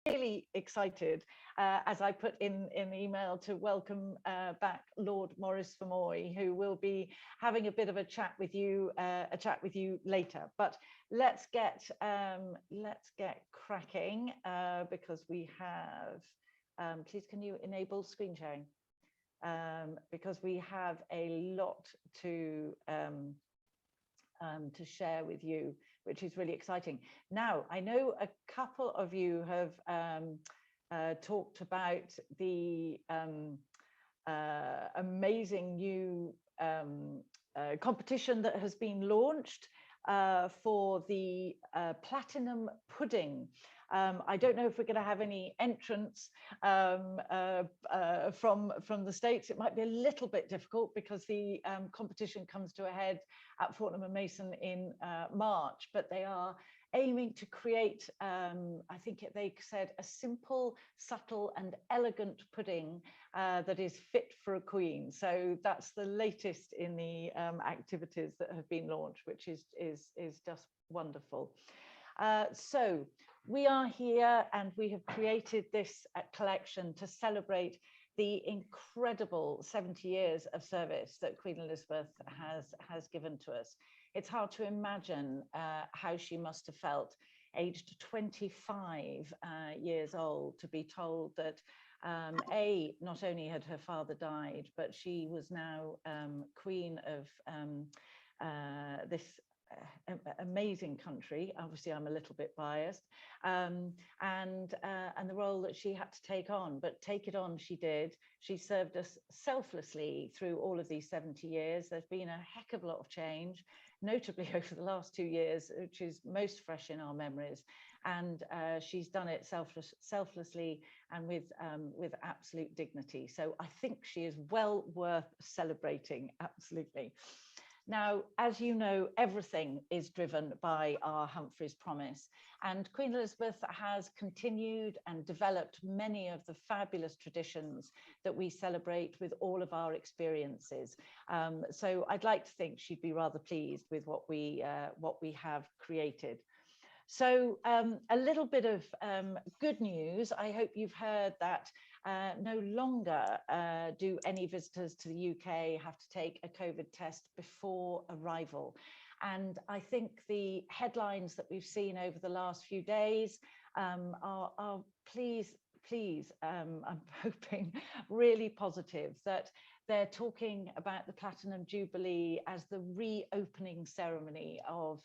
really excited, as I put in the email, to welcome back Lord Maurice Fermoy, who will be having a bit of a chat with you later. But let's get cracking, because we have. Please, can you enable screen sharing? Because we have a lot to share with you, which is really exciting. Now, I know a couple of you have talked about the amazing new competition that has been launched for the Platinum Pudding. I don't know if we're going to have any entrants from the States. It might be a little bit difficult because the competition comes to a head at Fortnum and Mason in March, but they are aiming to create, I think they said, a simple, subtle and elegant pudding that is fit for a queen. So that's the latest in the activities that have been launched, which is just wonderful. So we are here and we have created this collection to celebrate the incredible 70 years of service that Queen Elizabeth has given to us. It's hard to imagine how she must have felt, aged 25 years old, to be told that not only had her father died, but she was now queen of this amazing country. Obviously, I'm a little bit biased, and the role that she had to take on, but take it on she did. She served us selflessly through all of these 70 years. There's been a heck of a lot of change, notably over the last 2 years, which is most fresh in our memories. And she's done it selflessly and with absolute dignity. So I think she is well worth celebrating, absolutely. Now, as you know, everything is driven by our Humphrey's Promise, and Queen Elizabeth has continued and developed many of the fabulous traditions that we celebrate with all of our experiences. So I'd like to think she'd be rather pleased with what we have created. So a little bit of good news. I hope you've heard that no longer do any visitors to the UK have to take a COVID test before arrival. And I think the headlines that we've seen over the last few days are please, I'm hoping, really positive, that they're talking about the Platinum Jubilee as the reopening ceremony of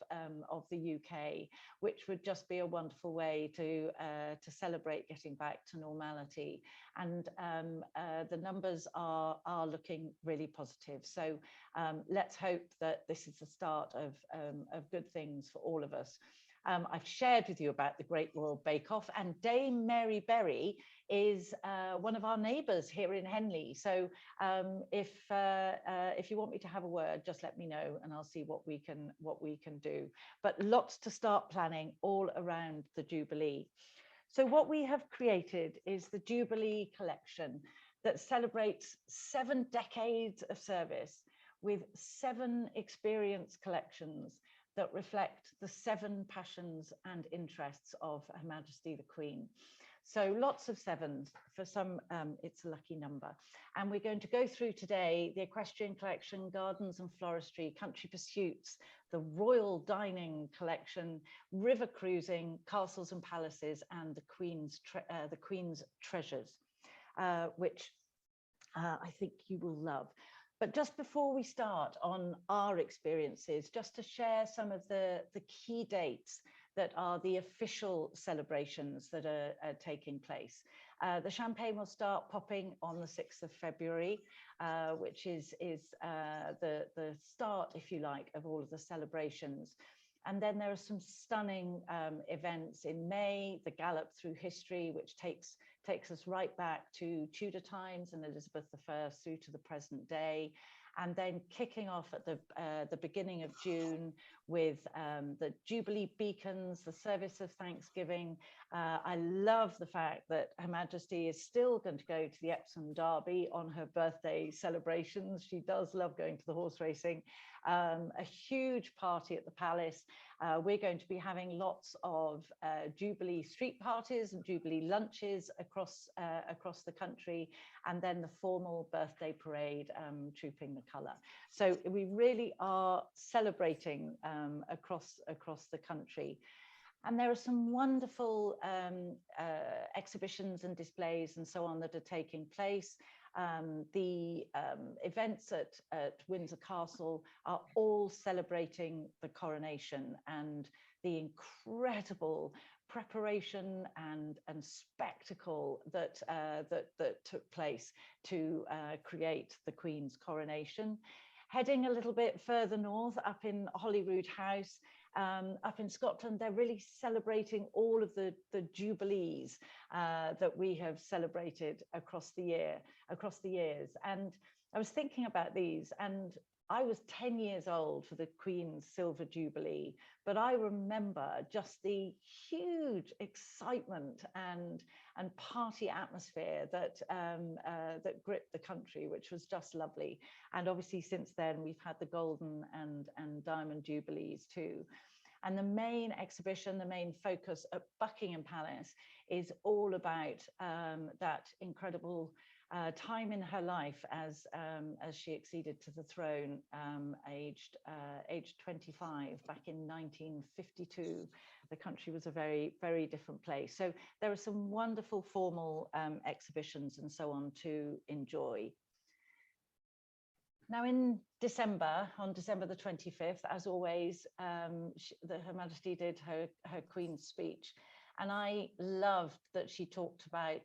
the UK, which would just be a wonderful way to celebrate getting back to normality. And the numbers are looking really positive. So let's hope that this is the start of good things for all of us. I've shared with you about the Great Royal Bake Off, and Dame Mary Berry is one of our neighbours here in Henley. So if you want me to have a word, just let me know and I'll see what we can do. But lots to start planning all around the Jubilee. So what we have created is the Jubilee Collection that celebrates 7 decades of service with 7 experience collections that reflect the 7 passions and interests of Her Majesty the Queen. So lots of 7s. For some, it's a lucky number. And we're going to go through today the Equestrian Collection, Gardens and Floristry, Country Pursuits, the Royal Dining Collection, River Cruising, Castles and Palaces, and the Queen's Treasures, which I think you will love. But just before we start on our experiences, just to share some of the key dates that are the official celebrations that are taking place. The champagne will start popping on the 6th of February, which is the start, if you like, of all of the celebrations. And then there are some stunning events in May, the Gallop Through History, which takes us right back to Tudor times and Elizabeth I through to the present day. And then kicking off at the beginning of June with the Jubilee beacons, the service of Thanksgiving. I love the fact that Her Majesty is still going to go to the Epsom Derby on her birthday celebrations. She does love going to the horse racing. A huge party at the palace. We're going to be having lots of Jubilee street parties and Jubilee lunches across the country, and then the formal birthday parade, trooping the colour. So we really are celebrating across the country. And there are some wonderful exhibitions and displays and so on that are taking place. The events at Windsor Castle are all celebrating the coronation and the incredible preparation and spectacle that took place to create the Queen's coronation. Heading a little bit further north, up in Holyroodhouse, up in Scotland, they're really celebrating all of the Jubilees that we have celebrated across the years. And I was thinking about these, and I was 10 years old for the Queen's Silver Jubilee, but I remember just the huge excitement and party atmosphere that gripped the country, which was just lovely. And obviously since then we've had the Golden and Diamond Jubilees too. And the main exhibition, the main focus at Buckingham Palace is all about that incredible time in her life as she acceded to the throne, aged 25 back in 1952. The country was a very, very different place. So there are some wonderful formal exhibitions and so on to enjoy. Now in December, on December the 25th, as always, Her Majesty did her Queen's speech. And I loved that she talked about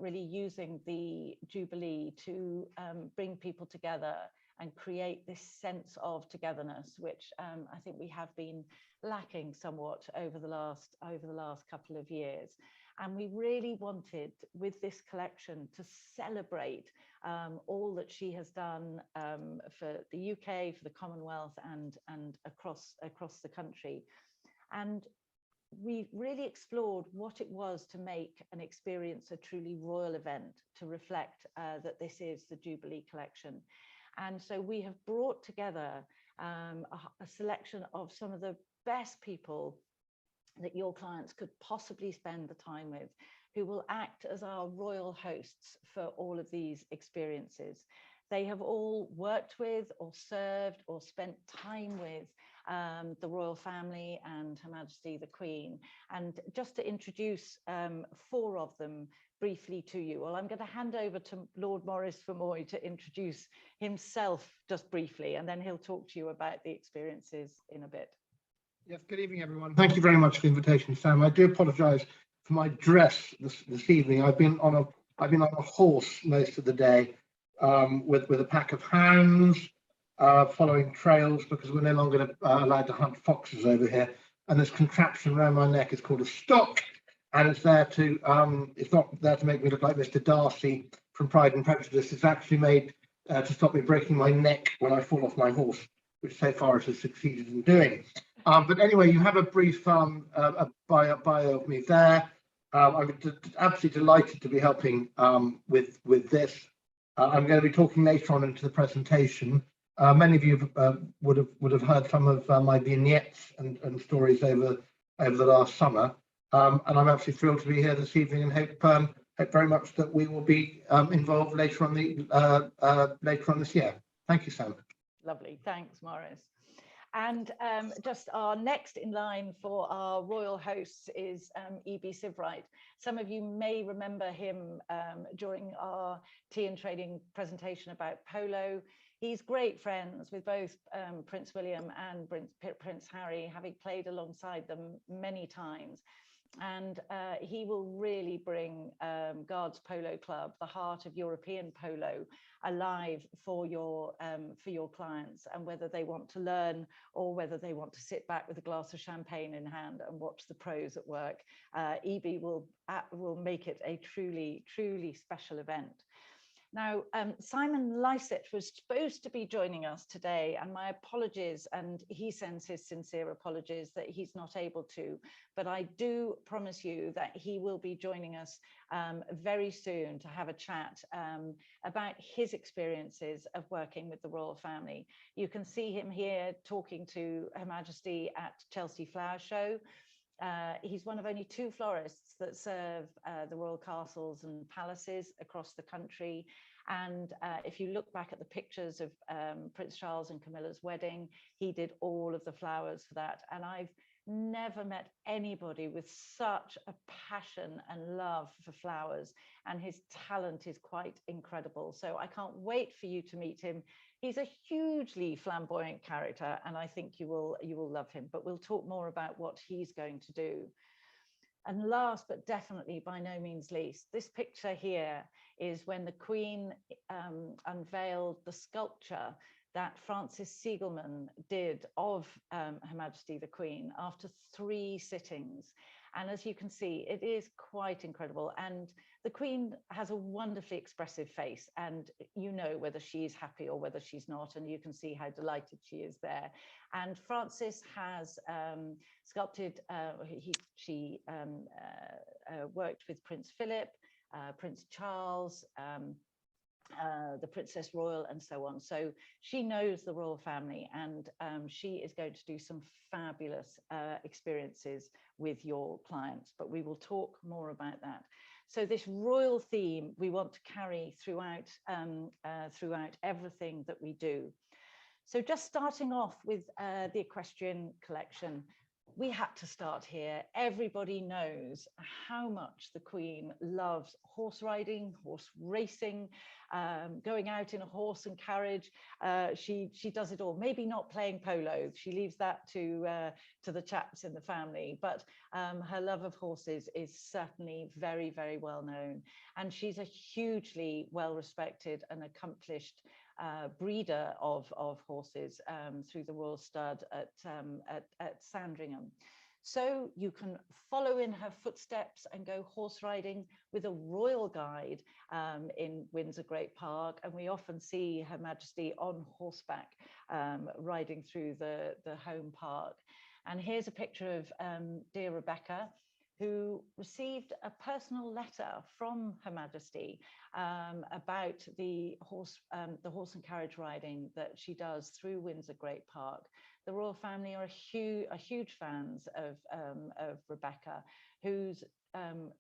really using the Jubilee to bring people together and create this sense of togetherness, which I think we have been lacking somewhat over the last couple of years. And we really wanted, with this collection, to celebrate all that she has done for the UK, for the Commonwealth, and across the country. And we really explored what it was to make an experience a truly royal event, to reflect that this is the Jubilee Collection. And so we have brought together a selection of some of the best people that your clients could possibly spend the time with, who will act as our royal hosts for all of these experiences. They have all worked with or served or spent time with the royal family and Her Majesty the Queen. And just to introduce 4 of them briefly to you, well, I'm going to hand over to Lord Maurice Fermoy to introduce himself just briefly, and then he'll talk to you about the experiences in a bit. Yes, good evening, everyone. Thank you very much for the invitation, Sam. I do apologise for my dress this evening. I've been on a horse most of the day with a pack of hounds, following trails, because we're no longer allowed to hunt foxes over here. And this contraption around my neck is called a stock, and it's there to it's not there to make me look like Mr. Darcy from Pride and Prejudice. It's actually made to stop me breaking my neck when I fall off my horse, which so far it has succeeded in doing. But anyway, you have a brief a bio of me there. I'm absolutely delighted to be helping with this. I'm going to be talking later on into the presentation. Many of you would have heard some of my vignettes and stories over the last summer, and I'm absolutely thrilled to be here this evening, and hope very much that we will be involved later on this year. Thank you, Sam. Lovely, thanks, Maurice. And just our next in line for our royal hosts is E.B. Sibright. Some of you may remember him during our tea and trading presentation about polo. He's great friends with both Prince William and Prince Harry, having played alongside them many times. And he will really bring GARDE's Polo Club, the heart of European polo, alive for your clients, and whether they want to learn or whether they want to sit back with a glass of champagne in hand and watch the pros at work, EB will make it a truly special event. Now, Simon LYCETT was supposed to be joining us today, and my apologies, and he sends his sincere apologies that he's not able to, but I do promise you that he will be joining us very soon to have a chat about his experiences of working with the royal family. You can see him here talking to Her Majesty at Chelsea Flower Show. He's one of only 2 florists that serve the royal castles and palaces across the country. And if you look back at the pictures of Prince Charles and Camilla's wedding, he did all of the flowers for that. And I've never met anybody with such a passion and love for flowers, and his talent is quite incredible. So I can't wait for you to meet him. He's a hugely flamboyant character, and I think you will love him, but we'll talk more about what he's going to do. And last but definitely by no means least, this picture here is when the Queen unveiled the sculpture that Francis Siegelman did of Her Majesty the Queen after 3 sittings. And as you can see, it is quite incredible. And the Queen has a wonderfully expressive face, and you know whether she's happy or whether she's not, and you can see how delighted she is there. And Francis has sculpted, she worked with Prince Philip, Prince Charles, the Princess Royal, and so on. So she knows the royal family, and she is going to do some fabulous experiences with your clients, but we will talk more about that. So this royal theme we want to carry throughout everything that we do. So just starting off with the equestrian collection, we had to start here. Everybody knows how much the Queen loves horse riding, horse racing, going out in a horse and carriage. She does it all. Maybe not playing polo. She leaves that to the chaps in the family. But her love of horses is certainly very, very well known. And she's a hugely well-respected and accomplished breeder of horses through the Royal Stud at Sandringham. So you can follow in her footsteps and go horse riding with a royal guide in Windsor Great Park. And we often see Her Majesty on horseback riding through the home park. And here's a picture of dear Rebecca, who received a personal letter from Her Majesty about the horse and carriage riding that she does through Windsor Great Park. The royal family are huge fans of Rebecca, whose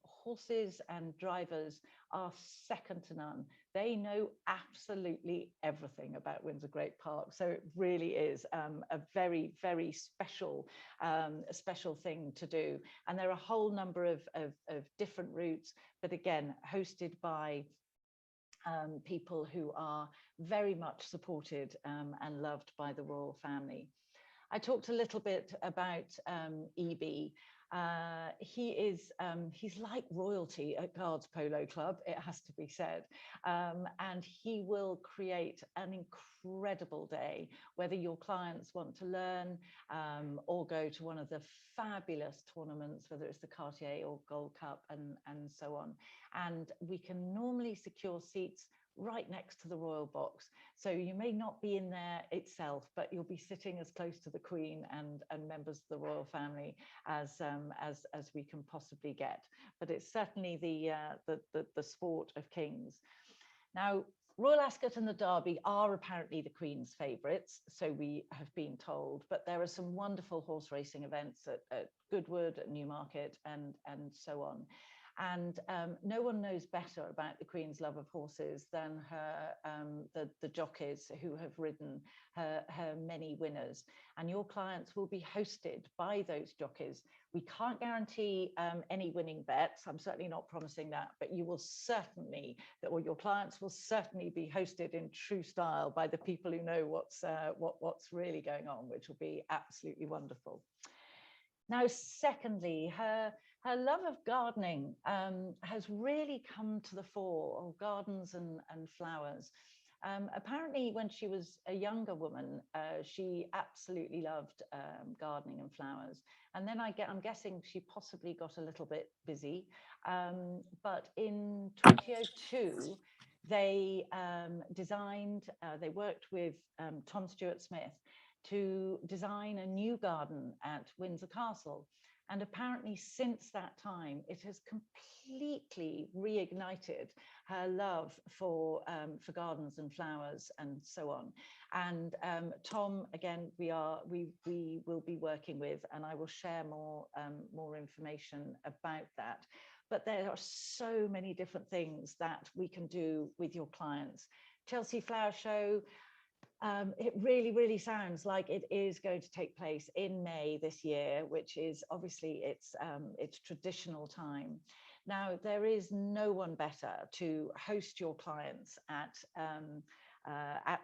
horses and drivers are second to none. They know absolutely everything about Windsor Great Park. So it really is a very, very special thing to do. And there are a whole number of different routes, but again, hosted by people who are very much supported and loved by the royal family. I talked a little bit about EB. He's like royalty at Guards Polo Club, it has to be said, and he will create an incredible day, whether your clients want to learn or go to one of the fabulous tournaments, whether it's the Cartier or Gold Cup and so on. And we can normally secure seats right next to the royal box, so you may not be in there itself, but you'll be sitting as close to the Queen and members of the royal family as we can possibly get. But it's certainly the sport of kings. Now, Royal Ascot and the Derby are apparently the Queen's favourites, so we have been told, but there are some wonderful horse racing events at Goodwood, at Newmarket, and so on. And no one knows better about the Queen's love of horses than the jockeys who have ridden her many winners. And your clients will be hosted by those jockeys. We can't guarantee any winning bets. I'm certainly not promising that, but you will certainly, or your clients will certainly be hosted in true style by the people who know what's really going on, which will be absolutely wonderful. Now, secondly, her love of gardening has really come to the fore, or gardens and flowers. Apparently, when she was a younger woman, she absolutely loved gardening and flowers. And then I'm guessing she possibly got a little bit busy. But in 2002, they they worked with Tom Stuart Smith to design a new garden at Windsor Castle. And apparently since that time, it has completely reignited her love for gardens and flowers and so on. And Tom, again, we will be working with, and I will share more information about that. But there are so many different things that we can do with your clients. Chelsea Flower Show, it really sounds like it is going to take place in May this year, which is obviously its traditional time. Now, there is no one better to host your clients at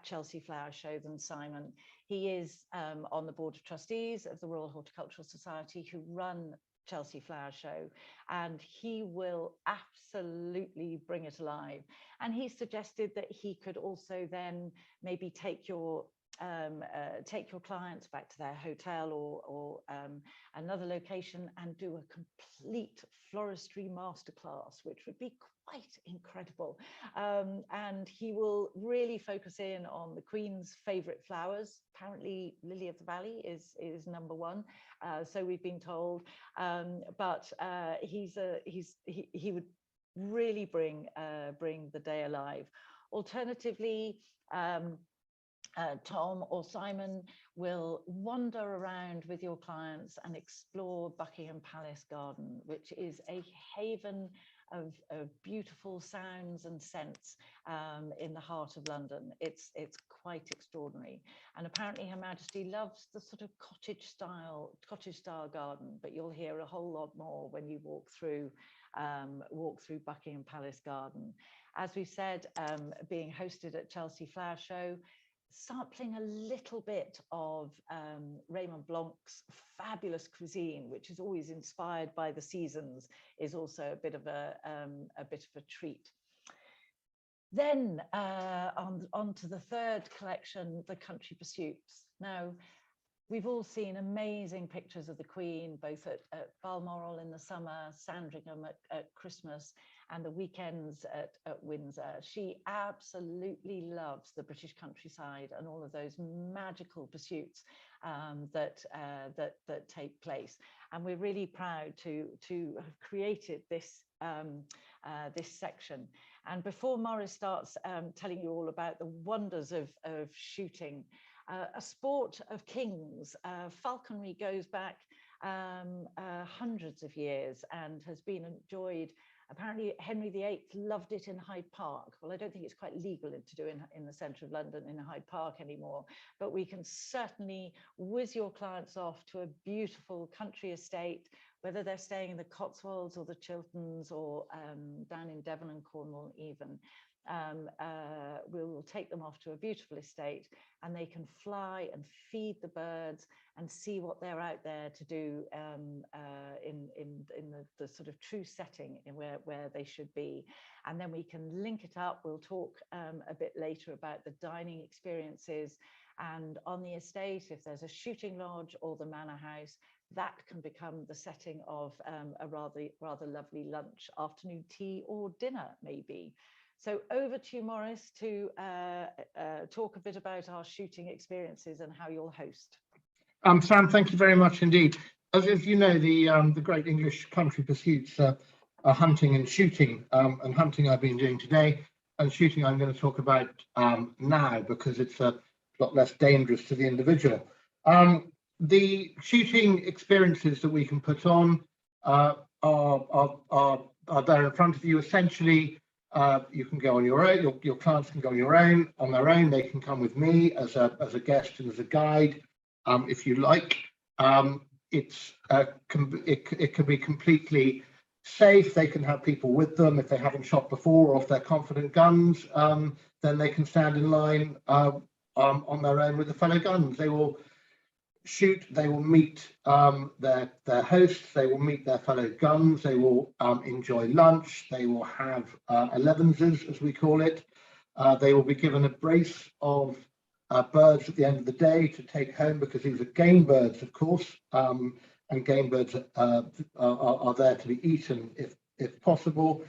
Chelsea Flower Show than Simon. He is on the board of trustees of the Royal Horticultural Society, who run Chelsea Flower Show, and he will absolutely bring it alive. And he suggested that he could also then maybe take your clients back to their hotel or another location and do a complete floristry masterclass, which would be quite incredible. And he will really focus in on the Queen's favourite flowers. Apparently, Lily of the Valley is number one, so we've been told. But he would really bring the day alive. Alternatively, Tom or Simon will wander around with your clients and explore Buckingham Palace Garden, which is a haven of beautiful sounds and scents in the heart of London. It's quite extraordinary. And apparently Her Majesty loves the sort of cottage style garden, but you'll hear a whole lot more when you walk through Buckingham Palace Garden. As we said, being hosted at Chelsea Flower Show, sampling a little bit of Raymond Blanc's fabulous cuisine, which is always inspired by the seasons, is also a bit of a treat. Then on to the third collection, the Country Pursuits. Now, we've all seen amazing pictures of the Queen, both at Balmoral in the summer, Sandringham at Christmas, and the weekends at Windsor. She absolutely loves the British countryside and all of those magical pursuits that take place. And we're really proud to have created this section. And before Morris starts telling you all about the wonders of shooting, a sport of kings, falconry goes back hundreds of years and has been enjoyed. Apparently Henry VIII loved it in Hyde Park. Well, I don't think it's quite legal to do in the centre of London in Hyde Park anymore, but we can certainly whiz your clients off to a beautiful country estate, whether they're staying in the Cotswolds or the Chilterns or down in Devon and Cornwall even. We'll take them off to a beautiful estate and they can fly and feed the birds and see what they're out there to do in the sort of true setting in where they should be. And then we can link it up. We'll talk a bit later about the dining experiences, and on the estate, if there's a shooting lodge or the manor house, that can become the setting of a rather lovely lunch, afternoon tea or dinner maybe. So over to you, Morris, to talk a bit about our shooting experiences and how you'll host. Sam, thank you very much indeed. As you know, the great English country pursuits are hunting and shooting. And hunting I've been doing today, and shooting I'm going to talk about now because it's a lot less dangerous to the individual. The shooting experiences that we can put on are there in front of you. Essentially, you can go on your own. Your clients can go on their own. They can come with me as a guest and as a guide, if you like. It can be completely safe. They can have people with them if they haven't shot before, or if they're confident guns, then they can stand in line on their own with the fellow guns. They will shoot, they will meet their hosts, they will meet their fellow guns, they will enjoy lunch, they will have 11s, as we call it. They will be given a brace of birds at the end of the day to take home, because these are game birds, of course, and game birds are there to be eaten if possible.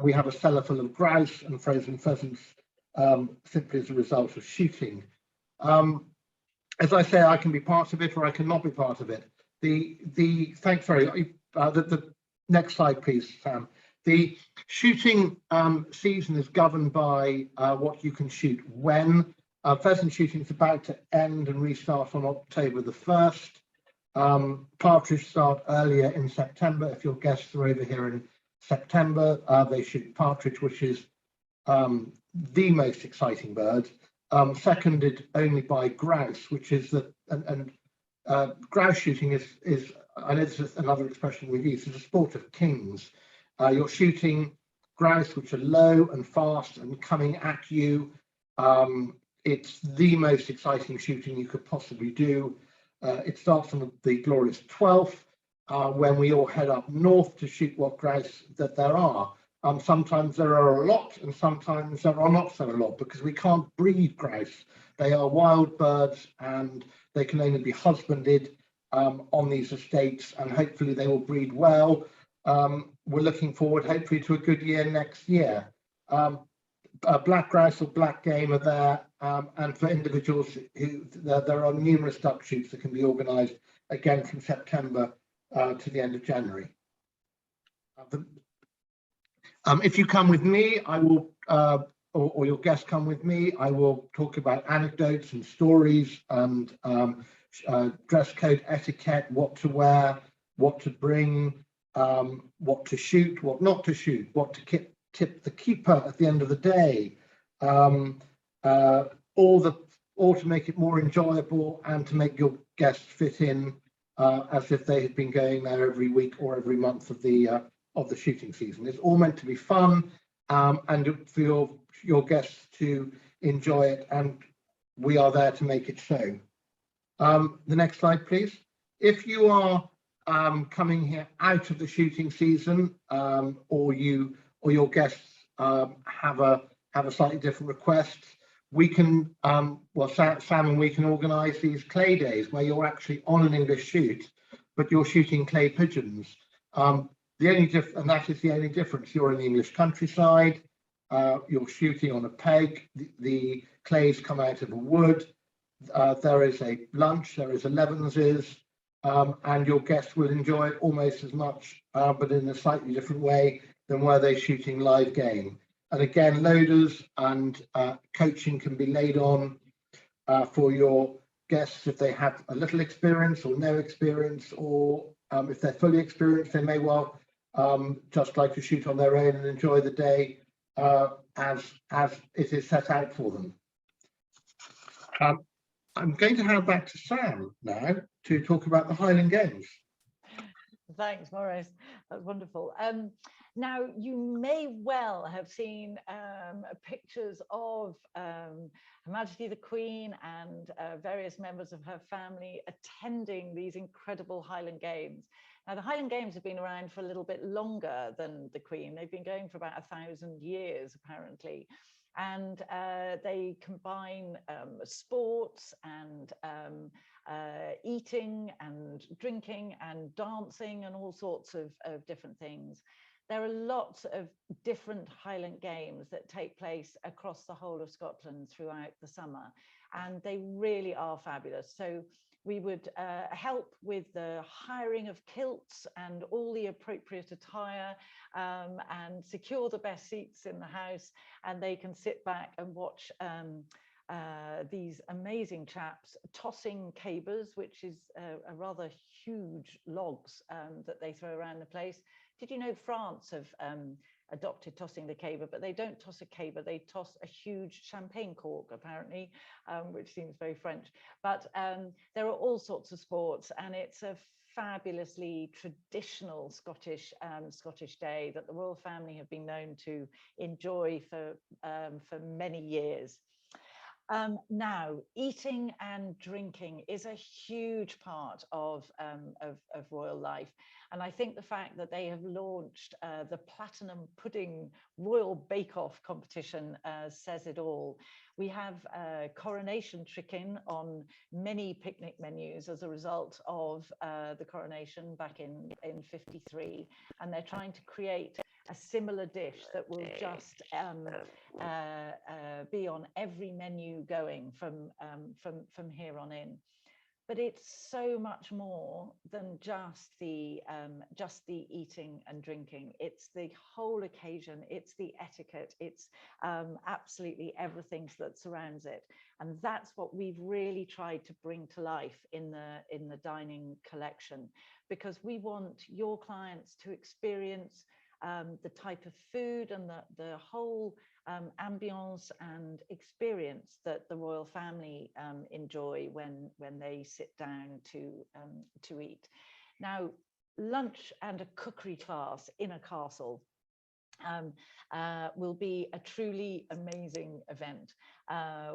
We have a cellar full of grouse and frozen pheasants, simply as a result of shooting. As I say, I can be part of it or I cannot be part of it. Thanks very much. The next slide, please, Sam. The shooting season is governed by what you can shoot when. Pheasant shooting is about to end and restart on October the 1st. Partridge start earlier in September. If your guests are over here in September, they shoot partridge, which is the most exciting bird, seconded only by grouse, which is grouse shooting is, I know this is another expression we've used, is a sport of kings. You're shooting grouse which are low and fast and coming at you. It's the most exciting shooting you could possibly do. It starts on the glorious 12th, when we all head up north to shoot what grouse that there are. Sometimes there are a lot and sometimes there are not so a lot, because we can't breed grouse. They are wild birds and they can only be husbanded on these estates, and hopefully they will breed well. We're looking forward hopefully to a good year next year. Black grouse or black game are there, and for individuals who there are numerous duck shoots that can be organised again from September to the end of January. If you come with me, I will, or your guests come with me, I will talk about anecdotes and stories and dress code etiquette, what to wear, what to bring, what to shoot, what not to shoot, what to tip the keeper at the end of the day, all to make it more enjoyable and to make your guests fit in as if they had been going there every week or every month of the shooting season. It's all meant to be fun and for your guests to enjoy it, and we are there to make it so. The next slide, please. If you are coming here out of the shooting season, or your guests have a slightly different request, we can, Sam and we can organise these clay days where you're actually on an English shoot, but you're shooting clay pigeons. And that is the only difference. You're in the English countryside, you're shooting on a peg, the clays come out of a wood, there is a lunch, there is a Levenses, and your guests will enjoy it almost as much, but in a slightly different way than were they shooting live game. And again, loaders and coaching can be laid on for your guests if they have a little experience or no experience, or if they're fully experienced, they may well just like to shoot on their own and enjoy the day as it is set out for them. I'm going to hand back to Sam now to talk about the Highland Games. Thanks, Maurice. That's wonderful. Now, you may well have seen pictures of Her Majesty the Queen and various members of her family attending these incredible Highland Games. Now, the Highland Games have been around for a little bit longer than the Queen. They've been going for about 1,000 years, apparently. And they combine sports and eating and drinking and dancing and all sorts of different things. There are lots of different Highland Games that take place across the whole of Scotland throughout the summer, and they really are fabulous. So we would help with the hiring of kilts and all the appropriate attire, and secure the best seats in the house, and they can sit back and watch these amazing chaps tossing cabers, which is a rather huge logs that they throw around the place. Did you know France have adopted tossing the caber, but they don't toss a caber, they toss a huge champagne cork, apparently, which seems very French. But there are all sorts of sports, and it's a fabulously traditional Scottish day that the royal family have been known to enjoy for many years. Now, eating and drinking is a huge part of royal life. And I think the fact that they have launched the Platinum Pudding Royal Bake Off competition says it all. We have coronation chicken on many picnic menus as a result of the coronation back in '53. And they're trying to create a similar dish that will just be on every menu going from here on in. But it's so much more than just the eating and drinking. It's the whole occasion. It's the etiquette. It's absolutely everything that surrounds it. And that's what we've really tried to bring to life in the dining collection, because we want your clients to experience the type of food and the whole ambience and experience that the royal family enjoy when they sit down to eat. Now, lunch and a cookery class in a castle will be a truly amazing event.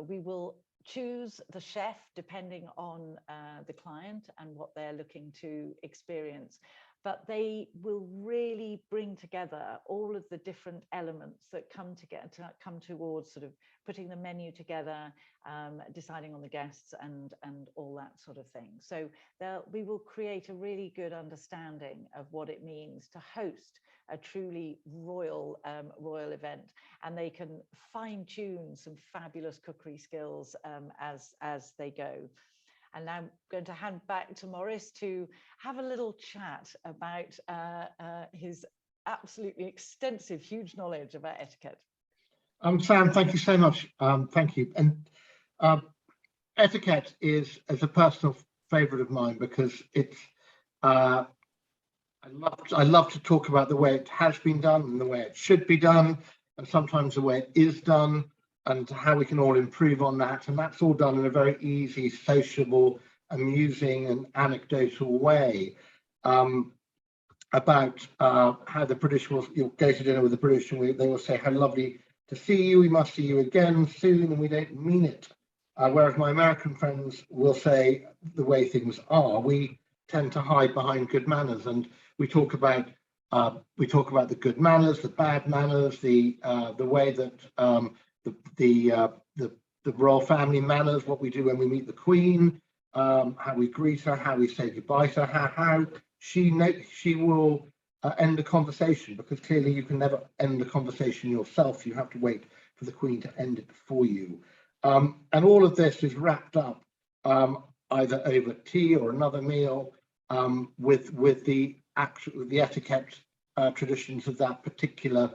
We will choose the chef depending on the client and what they're looking to experience, but they will really bring together all of the different elements that come towards sort of putting the menu together, deciding on the guests and all that sort of thing. So we will create a really good understanding of what it means to host a truly royal event, and they can fine-tune some fabulous cookery skills as they go. And now I'm going to hand back to Maurice to have a little chat about his absolutely extensive, huge knowledge about etiquette. Sam, thank you so much. Thank you. And etiquette is a personal favourite of mine, because it's I love to talk about the way it has been done and the way it should be done, and sometimes the way it is done, and how we can all improve on that. And that's all done in a very easy, sociable, amusing and anecdotal way. About how the British will, you'll go to dinner with the British and they will say, "How lovely to see you, we must see you again soon," and we don't mean it. Whereas my American friends will say the way things are. We tend to hide behind good manners, and we talk about the good manners, the bad manners, the way that the royal family manners, what we do when we meet the Queen, how we greet her, how we say goodbye to her, how she will end a conversation, because clearly you can never end a conversation yourself. You have to wait for the Queen to end it for you. And all of this is wrapped up either over tea or another meal with the etiquette traditions of that particular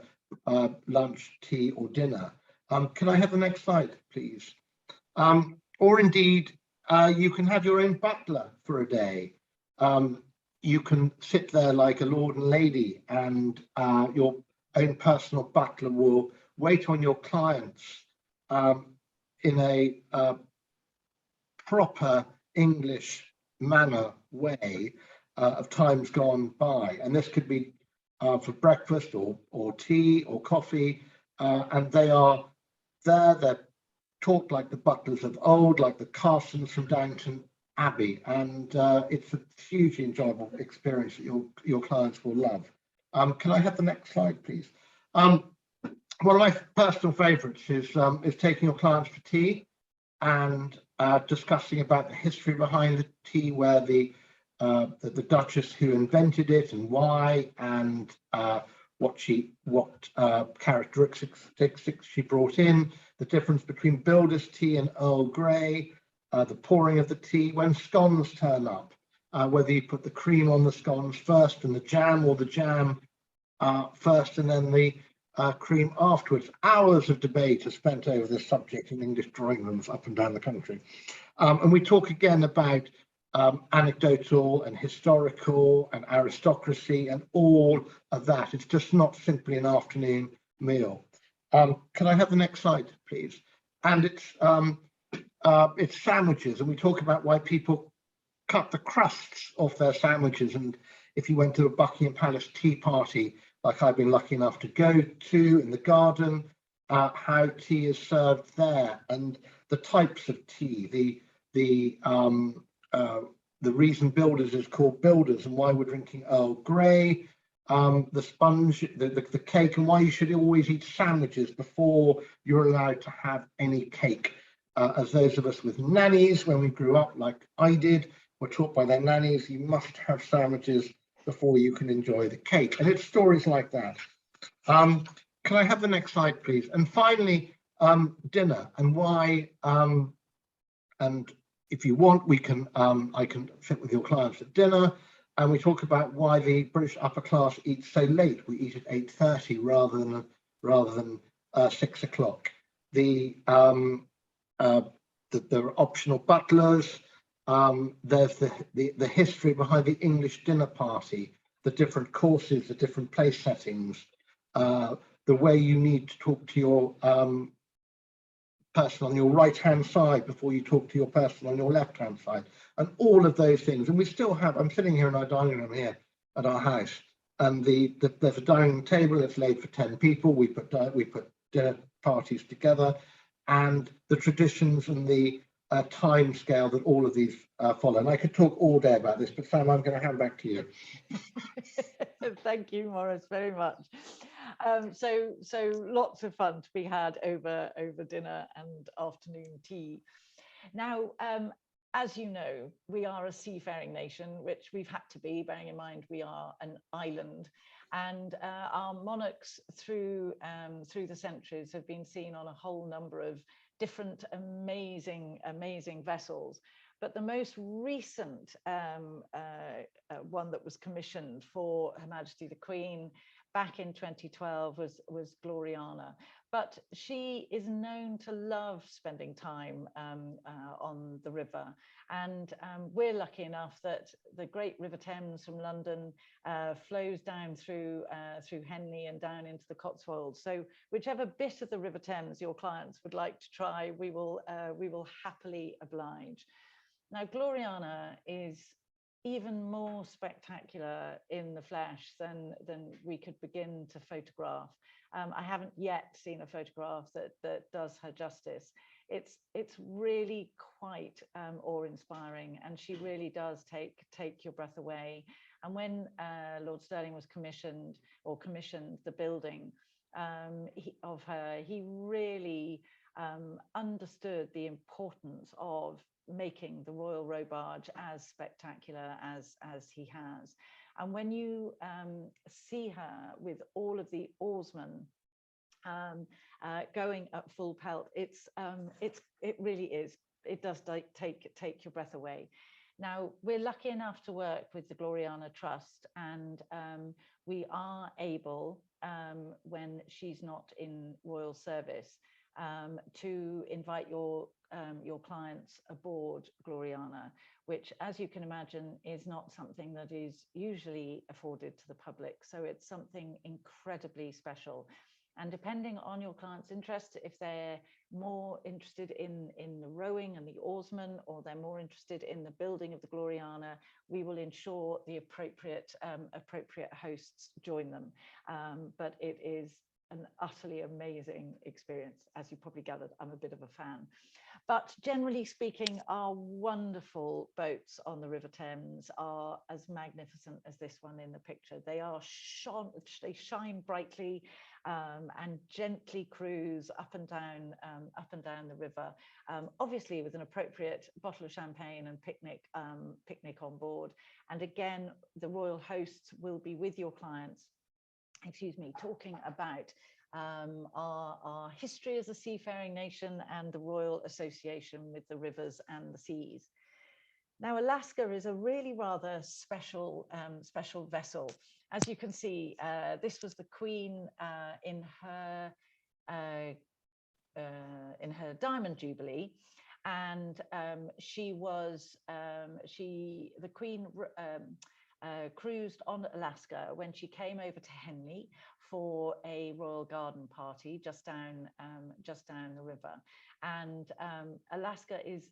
lunch, tea or dinner. Can I have the next slide, please? Or indeed, you can have your own butler for a day. You can sit there like a lord and lady, and your own personal butler will wait on your clients in a proper English manner way of times gone by. And this could be for breakfast or tea or coffee, and they are there. They're talked like the butlers of old, like the Carsons from Downton Abbey, and it's a hugely enjoyable experience that your clients will love. Can I have the next slide, please? One of my personal favourites is taking your clients for tea and discussing about the history behind the tea, where the Duchess who invented it and why, and what characteristics she brought in, the difference between builder's tea and Earl Grey, the pouring of the tea, when scones turn up, whether you put the cream on the scones first and the jam, or the jam first and then the cream afterwards. Hours of debate are spent over this subject in English drawing rooms up and down the country. And we talk again about anecdotal and historical and aristocracy and all of that. It's just not simply an afternoon meal. Can I have the next slide, please? And it's sandwiches, and we talk about why people cut the crusts off their sandwiches. And if you went to a Buckingham Palace tea party, like I've been lucky enough to go to in the garden, how tea is served there, and the types of tea, the reason Builders is called Builders, and why we're drinking Earl Grey, the sponge, the cake, and why you should always eat sandwiches before you're allowed to have any cake. As those of us with nannies, when we grew up, like I did, were taught by their nannies, you must have sandwiches before you can enjoy the cake. And it's stories like that. Can I have the next slide, please? And finally, dinner and why, and if you want, we can, I can sit with your clients at dinner and we talk about why the British upper class eats so late. We eat at 8:30 rather than 6 o'clock. There are optional butlers. There's the history behind the English dinner party, the different courses, the different place settings, the way you need to talk to your person on your right-hand side before you talk to your person on your left-hand side, and all of those things. And we still have, I'm sitting here in our dining room here at our house, and there's a dining table that's laid for 10 people. We put dinner parties together, and the traditions and the time scale that all of these follow. And I could talk all day about this, but Sam, I'm going to hand back to you. Thank you, Maurice, very much. So lots of fun to be had over dinner and afternoon tea. Now, as you know, we are a seafaring nation, which we've had to be, bearing in mind we are an island. And our monarchs through the centuries have been seen on a whole number of different amazing vessels. But the most recent one that was commissioned for Her Majesty the Queen back in 2012 was GLORIANA. But she is known to love spending time on the river. And we're lucky enough that the great River Thames from London flows down through Henley and down into the Cotswolds. So whichever bit of the River Thames your clients would like to try, we will happily oblige. Now, GLORIANA is even more spectacular in the flesh than we could begin to photograph. I haven't yet seen a photograph that does her justice. It's really quite awe-inspiring, and she really does take your breath away. And when Lord Stirling was commissioned the building of her, he really understood the importance of making the royal row barge as spectacular as he has. And when you see her with all of the oarsmen going at full pelt, it really is, it does take your breath away. Now, we're lucky enough to work with the GLORIANA Trust, and we are able, when she's not in royal service, to invite your clients aboard GLORIANA, which, as you can imagine, is not something that is usually afforded to the public. So it's something incredibly special. And depending on your client's interest, if they're more interested in the rowing and the oarsmen, or they're more interested in the building of the GLORIANA, we will ensure the appropriate hosts join them. But it is an utterly amazing experience. As you probably gathered, I'm a bit of a fan. But generally speaking, our wonderful boats on the River Thames are as magnificent as this one in the picture. They shine brightly and gently cruise up and down the river, obviously with an appropriate bottle of champagne and picnic on board. And again, the royal hosts will be with your clients, talking about our history as a seafaring nation and the royal association with the rivers and the seas. Now, Alaska is a really rather special vessel. As you can see, this was the Queen in her Diamond Jubilee, and the Queen cruised on Alaska when she came over to Henley for a royal garden party just down the river. And Alaska is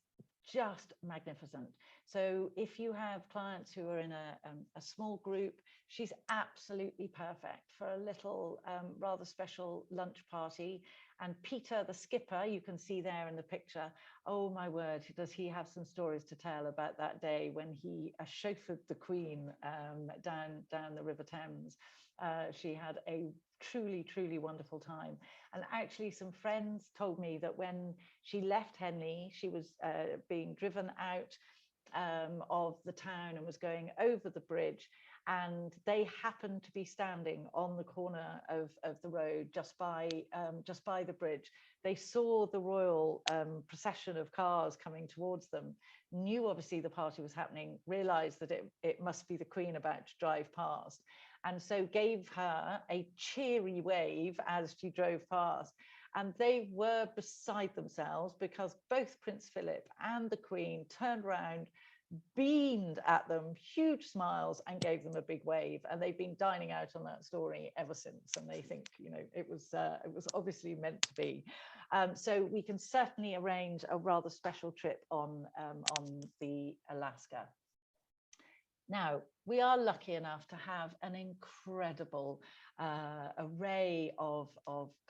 just magnificent. So if you have clients who are in a small group, she's absolutely perfect for a little rather special lunch party. And Peter, the skipper, you can see there in the picture, oh my word, does he have some stories to tell about that day when he chauffeured the Queen down the River Thames. She had a truly wonderful time. And actually some friends told me that when she left Henley, she was being driven out of the town and was going over the bridge, and they happened to be standing on the corner of the road just by the bridge. They saw the royal procession of cars coming towards them, knew obviously the party was happening, realized that it must be the Queen about to drive past, and so gave her a cheery wave as she drove past. And they were beside themselves because both Prince Philip and the Queen turned around, beamed at them, huge smiles, and gave them a big wave. And they've been dining out on that story ever since. And they think, you know, it was obviously meant to be. So we can certainly arrange a rather special trip on the Alaska. Now, we are lucky enough to have an incredible array of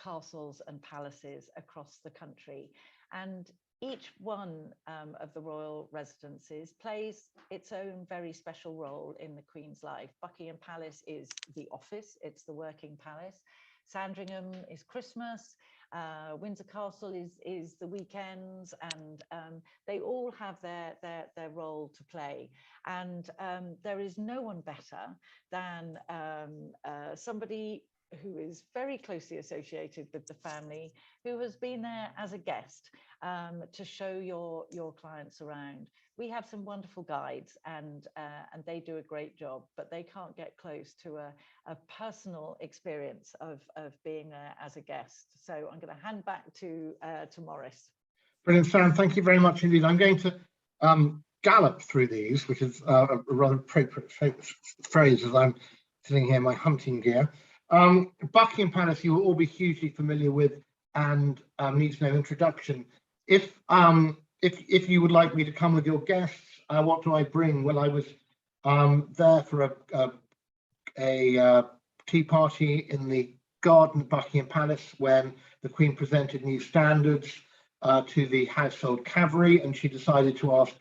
castles and palaces across the country. And each one of the royal residences plays its own very special role in the Queen's life. Buckingham Palace is the office, it's the working palace. Sandringham is Christmas. Windsor Castle is the weekends, and they all have their role to play. And there is no one better than somebody who is very closely associated with the family, who has been there as a guest to show your clients around. We have some wonderful guides, and they do a great job, but they can't get close to a personal experience of being there as a guest. So I'm going to hand back to Maurice. Brilliant, Sam. Thank you very much indeed. I'm going to gallop through these, which is a rather appropriate phrase as I'm sitting here in my hunting gear. Buckingham Palace, you will all be hugely familiar with and needs no introduction. If you would like me to come with your guests, what do I bring? Well, I was there for a tea party in the garden of Buckingham Palace when the Queen presented new standards to the household cavalry, and she decided to ask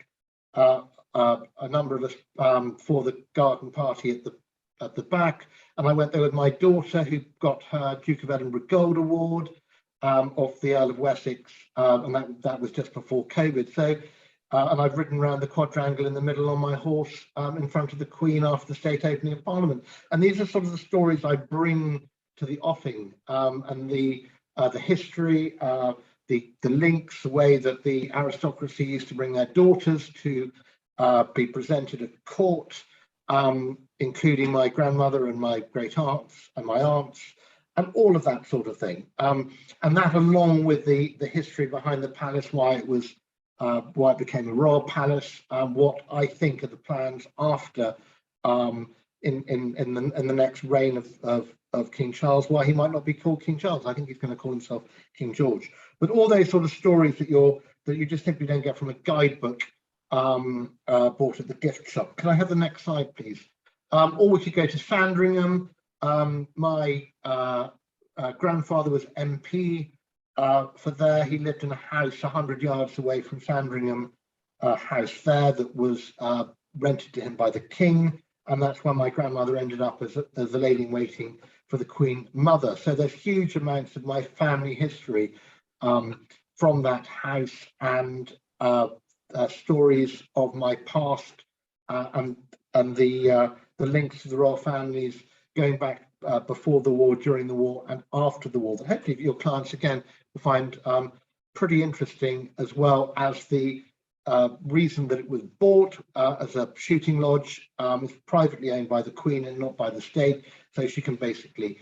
a number of us for the garden party at the back. And I went there with my daughter, who got her Duke of Edinburgh Gold Award off the Earl of Wessex, and that was just before COVID. So, and I've ridden around the quadrangle in the middle on my horse in front of the Queen after the state opening of Parliament. And these are sort of the stories I bring to the offing, and the history, the links, the way that the aristocracy used to bring their daughters to be presented at court, including my grandmother and my great aunts and my aunts, and all of that sort of thing. And that, along with the history behind the palace, why it became a royal palace, what I think are the plans after in the next reign of King Charles, why he might not be called King Charles. I think he's going to call himself King George. But all those sort of stories that you just simply don't get from a guidebook bought at the gift shop. Can I have the next slide, please? Or we could go to Sandringham. My grandfather was MP for there. He lived in a house 100 yards away from Sandringham House there that was rented to him by the King, and that's where my grandmother ended up as a lady-in-waiting for the Queen Mother. So there's huge amounts of my family history from that house, and stories of my past, and the links to the royal families going back before the war, during the war, and after the war, that hopefully your clients again will find pretty interesting, as well as the reason that it was bought as a shooting lodge. It's privately owned by the Queen and not by the state, so she can basically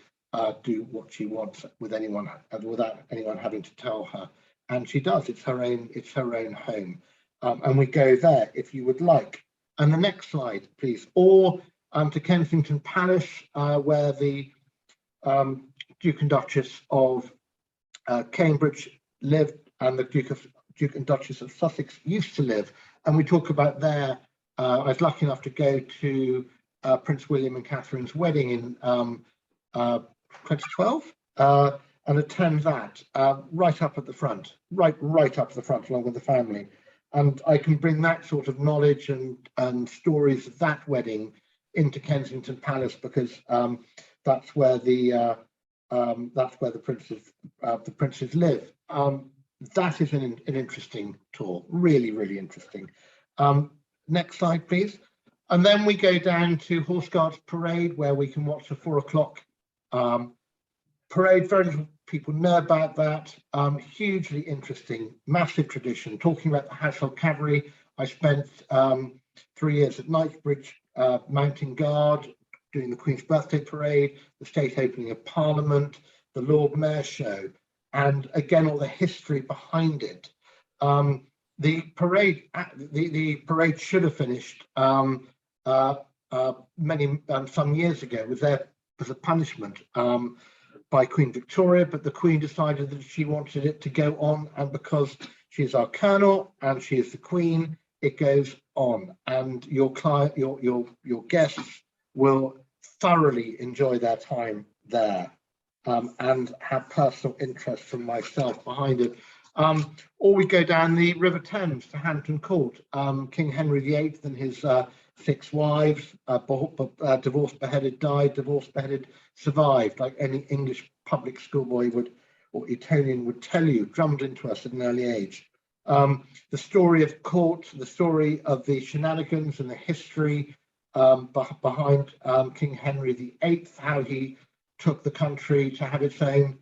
do what she wants with anyone without anyone having to tell her, and she does. It's her own home, and we go there if you would like. And the next slide, please. Or to Kensington Palace, where the Duke and Duchess of Cambridge lived, and the Duke and Duchess of Sussex used to live. And we talk about there. I was lucky enough to go to Prince William and Catherine's wedding in 2012, and attend that right up at the front, right up the front, along with the family. And I can bring that sort of knowledge and stories of that wedding into Kensington Palace, because that's where the princes live. That is an interesting tour, really, really interesting. Next slide, please. And then we go down to Horse Guards Parade, where we can watch the 4 o'clock parade. Very little people know about that. Hugely interesting, massive tradition. Talking about the Household Cavalry, I spent 3 years at Knightsbridge mounting guard, doing the Queen's Birthday Parade, the state opening of Parliament, the Lord Mayor show, and again all the history behind it. The parade should have finished some years ago. It was there as a punishment by Queen Victoria, but the Queen decided that she wanted it to go on, and because she's our colonel and she is the Queen, it goes on, and your guests will thoroughly enjoy their time there, and have personal interest from myself behind it. Or we go down the River Thames to Hampton Court. King Henry VIII and his 6 wives, divorced, beheaded, died, divorced, beheaded, survived, like any English public schoolboy would, or Etonian would tell you, drummed into us at an early age. The story of court, the story of the shenanigans and the history behind King Henry VIII, how he took the country to have its own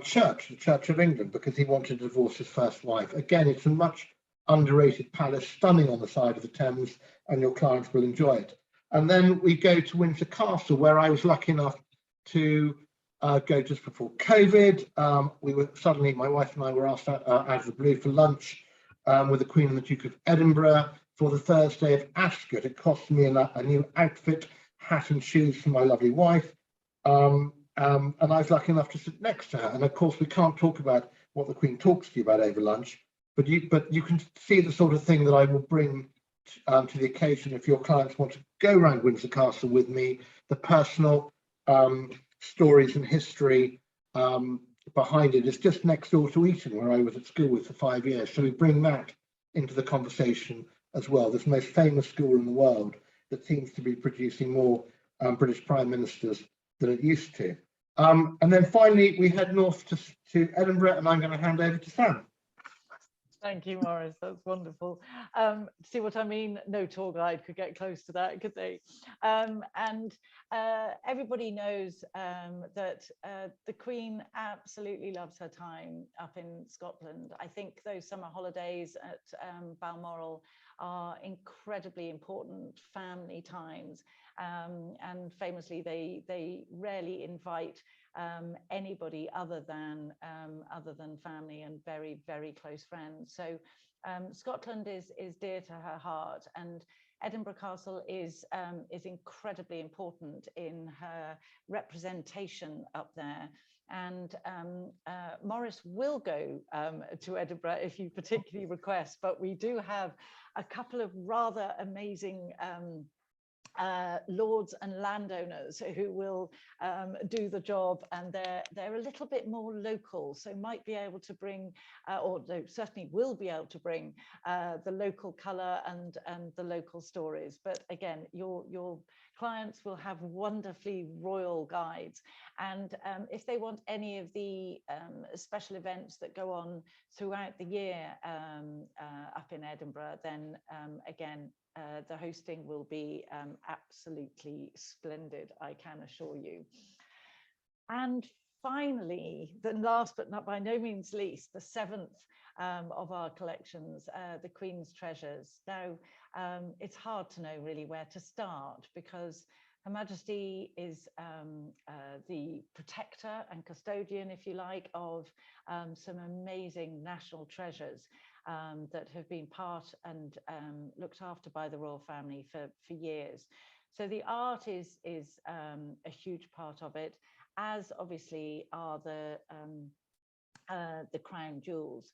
church, the Church of England, because he wanted to divorce his first wife. Again, it's a much underrated palace, stunning on the side of the Thames, and your clients will enjoy it. And then we go to Windsor Castle, where I was lucky enough to go just before COVID. We were suddenly, my wife and I were asked out of the blue for lunch with the Queen and the Duke of Edinburgh for the Thursday of Ascot. It cost me a new outfit, hat and shoes for my lovely wife. And I was lucky enough to sit next to her. And of course, we can't talk about what the Queen talks to you about over lunch, but you can see the sort of thing that I will bring to the occasion if your clients want to go around Windsor Castle with me, the personal stories and history behind it. Is just next door to Eton, where I was at school with for 5 years. So we bring that into the conversation as well. This most famous school in the world that seems to be producing more British Prime Ministers than it used to. And then finally, we head north to Edinburgh, and I'm going to hand over to Sam. Thank you, Maurice. That's wonderful. See what I mean? No tour guide could get close to that, could they? Everybody knows that the Queen absolutely loves her time up in Scotland. I think those summer holidays at Balmoral are incredibly important family times, and famously they rarely invite anybody other than family and very, very close friends. So Scotland is dear to her heart, and Edinburgh Castle is incredibly important in her representation up there. And Maurice will go to Edinburgh if you particularly request, but we do have a couple of rather amazing lords and landowners who will do the job, and they're a little bit more local, so might be able to bring or certainly will be able to bring the local colour and the local stories. But again, your clients will have wonderfully royal guides, and if they want any of the special events that go on throughout the year up in Edinburgh, then again, the hosting will be absolutely splendid, I can assure you. And finally, the last but not by no means least, the 7th of our collections, the Queen's Treasures. Now, it's hard to know really where to start, because Her Majesty is the protector and custodian, if you like, of some amazing national treasures that have been part and looked after by the royal family for years. So the art is a huge part of it, as obviously are the crown jewels.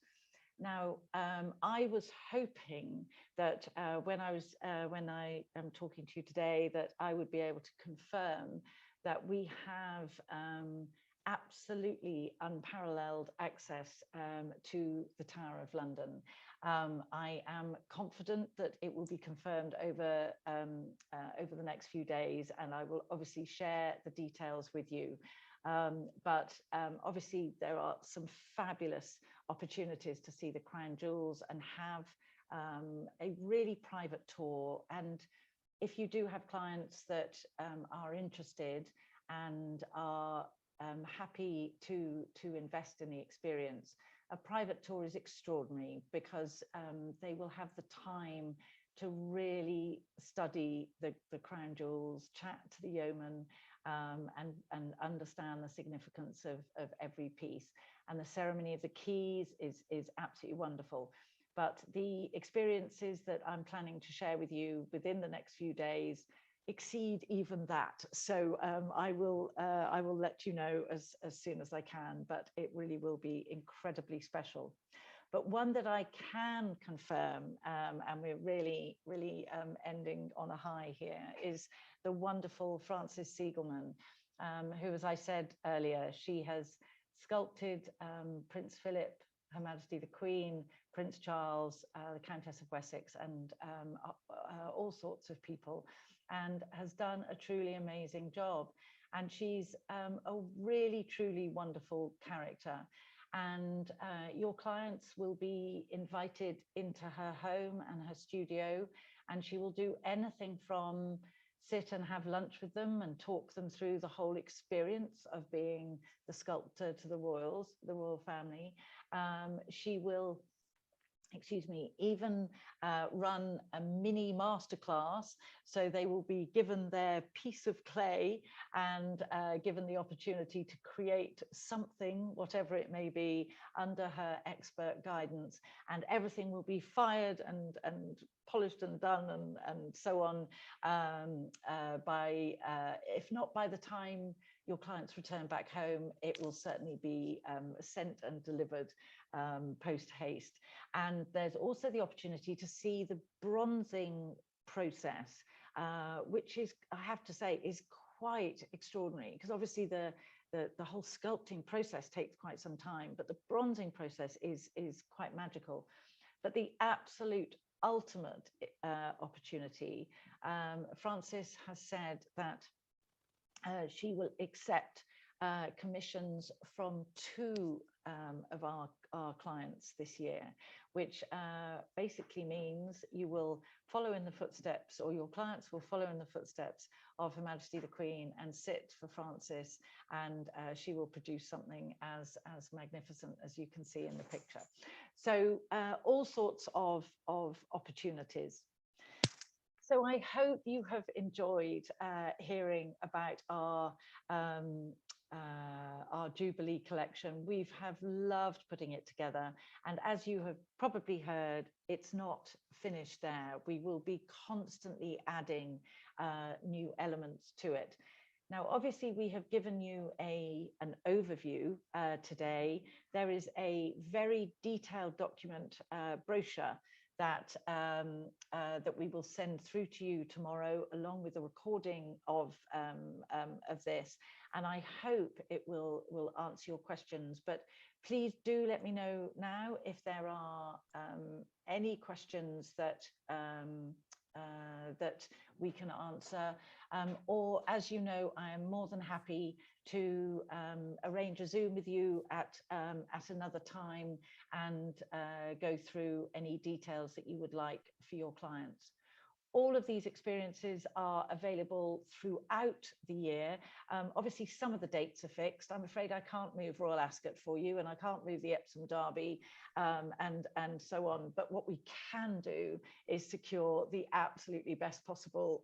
Now, I was hoping that when I am talking to you today, that I would be able to confirm that we have absolutely unparalleled access to the Tower of London. I am confident that it will be confirmed over the next few days, and I will obviously share the details with you. But obviously there are some fabulous opportunities to see the crown jewels and have a really private tour. And if you do have clients that are interested and are happy to invest in the experience, a private tour is extraordinary, because they will have the time to really study the crown jewels, chat to the yeoman, and understand the significance of every piece. And the ceremony of the keys is absolutely wonderful. But the experiences that I'm planning to share with you within the next few days exceed even that. So I will let you know as soon as I can, but it really will be incredibly special. But one that I can confirm, and we're really ending on a high here, is the wonderful Frances Siegelman, who, as I said earlier, she has sculpted Prince Philip, Her Majesty the Queen, Prince Charles, the Countess of Wessex, and all sorts of people, and has done a truly amazing job. And she's a really, truly wonderful character. And your clients will be invited into her home and her studio, and she will do anything from sit and have lunch with them and talk them through the whole experience of being the sculptor to the royal family. She will, even run a mini masterclass. So they will be given their piece of clay and given the opportunity to create something, whatever it may be, under her expert guidance. And everything will be fired and polished and done and so on by, if not by the time your clients return back home, it will certainly be sent and delivered post haste. And there's also the opportunity to see the bronzing process, which is, I have to say, is quite extraordinary, because obviously the whole sculpting process takes quite some time, but the bronzing process is quite magical. But the absolute ultimate opportunity, Frances has said that she will accept commissions from 2 of our clients this year, which basically means you will follow in the footsteps, or your clients will follow in the footsteps of Her Majesty the Queen and sit for Frances, and she will produce something as magnificent as you can see in the picture. So all sorts of opportunities. So I hope you have enjoyed hearing about our Jubilee collection. We have loved putting it together, and as you have probably heard, it's not finished there. We will be constantly adding new elements to it. Now, obviously, we have given you an overview today. There is a very detailed document brochure that we will send through to you tomorrow, along with a recording of this. And I hope it will answer your questions. But please do let me know now if there are any questions that that we can answer, or, as you know, I am more than happy to arrange a Zoom with you at another time and go through any details that you would like for your clients. All of these experiences are available throughout the year. Obviously, some of the dates are fixed. I'm afraid I can't move Royal Ascot for you, and I can't move the Epsom Derby, and so on. But what we can do is secure the absolutely best possible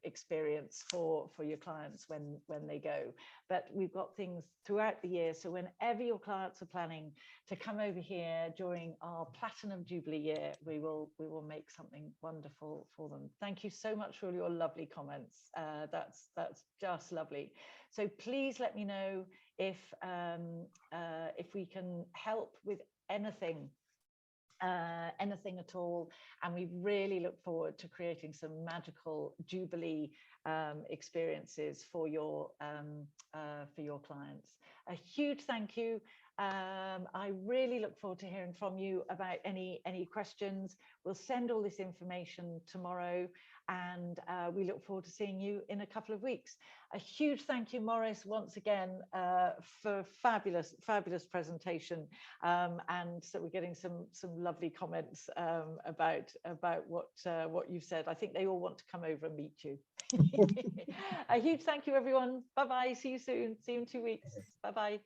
experience for your clients when they go. But we've got things throughout the year. So whenever your clients are planning to come over here during our Platinum Jubilee year, we will make something wonderful for them. Thank you so much for all your lovely comments. That's just lovely. So please let me know if we can help with anything at all, and we really look forward to creating some magical Jubilee experiences for your clients. A huge thank you. I really look forward to hearing from you about any questions. We'll send all this information tomorrow, and we look forward to seeing you in a couple of weeks. A huge thank you, Maurice, once again, for fabulous presentation, and so we're getting some lovely comments about what you've said. I think they all want to come over and meet you. A huge thank you, everyone. Bye bye. See you soon. See you in 2 weeks. Bye bye.